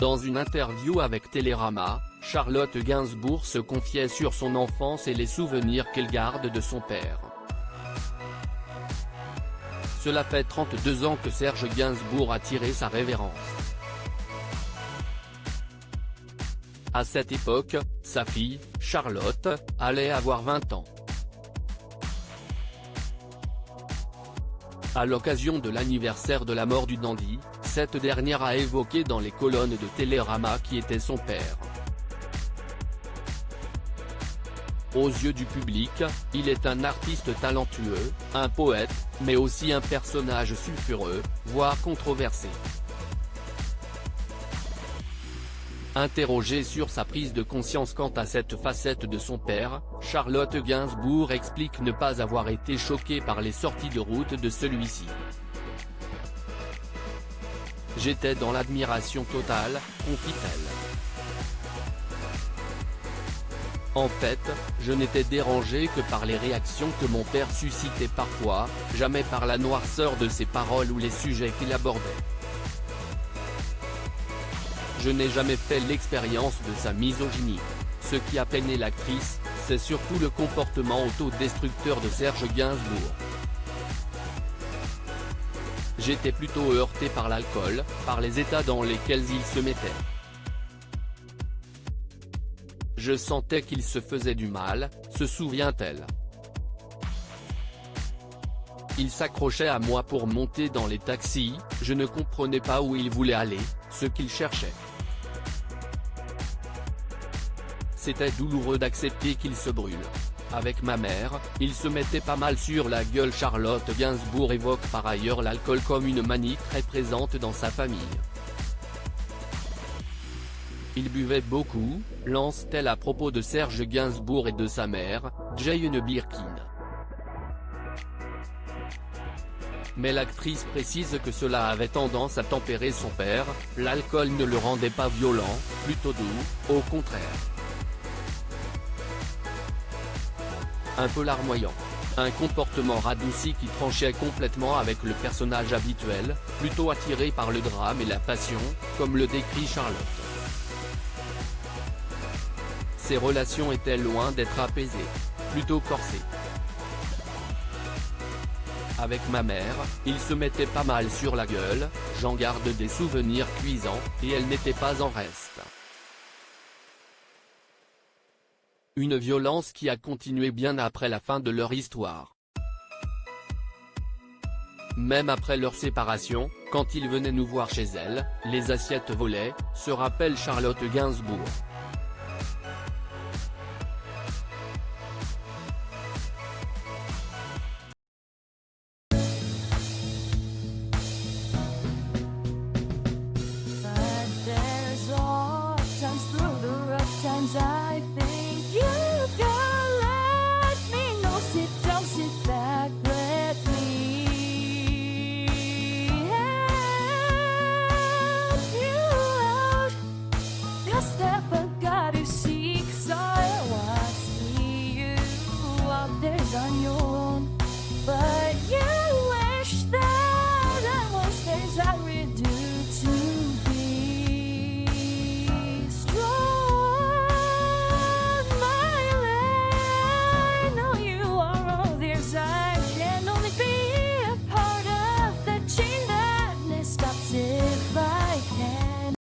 Dans une interview avec Télérama, Charlotte Gainsbourg se confiait sur son enfance et les souvenirs qu'elle garde de son père. Cela fait 32 ans que Serge Gainsbourg a tiré sa révérence. À cette époque, sa fille, Charlotte, allait avoir 20 ans. À l'occasion de l'anniversaire de la mort du dandy, cette dernière a évoqué dans les colonnes de Télérama qui était son père. Aux yeux du public, il est un artiste talentueux, un poète, mais aussi un personnage sulfureux, voire controversé. Interrogée sur sa prise de conscience quant à cette facette de son père, Charlotte Gainsbourg explique ne pas avoir été choquée par les sorties de route de celui-ci. « J'étais dans l'admiration totale », confie-t-elle. En fait, je n'étais dérangée que par les réactions que mon père suscitait parfois, jamais par la noirceur de ses paroles ou les sujets qu'il abordait. Je n'ai jamais fait l'expérience de sa misogynie. Ce qui a peiné l'actrice, c'est surtout le comportement autodestructeur de Serge Gainsbourg. J'étais plutôt heurtée par l'alcool, par les états dans lesquels il se mettait. Je sentais qu'il se faisait du mal, se souvient-elle. Il s'accrochait à moi pour monter dans les taxis, je ne comprenais pas où il voulait aller, ce qu'il cherchait. C'était douloureux d'accepter qu'il se brûle. Avec ma mère, il se mettait pas mal sur la gueule. Charlotte Gainsbourg évoque par ailleurs l'alcool comme une manie très présente dans sa famille. Il buvait beaucoup, lance-t-elle à propos de Serge Gainsbourg et de sa mère, Jane Birkin. Mais l'actrice précise que cela avait tendance à tempérer son père, l'alcool ne le rendait pas violent, plutôt doux, au contraire. Un peu larmoyant. Un comportement radouci qui tranchait complètement avec le personnage habituel, plutôt attiré par le drame et la passion, comme le décrit Charlotte. Ses relations étaient loin d'être apaisées, plutôt corsées. Avec ma mère, il se mettait pas mal sur la gueule, j'en garde des souvenirs cuisants, et elle n'était pas en reste. Une violence qui a continué bien après la fin de leur histoire. Même après leur séparation, quand il venait nous voir chez elle, les assiettes volaient, se rappelle Charlotte Gainsbourg. I think you can let me know. Sit down, sit back, let me help you out. Just step back, you seek, so I see you out there's on your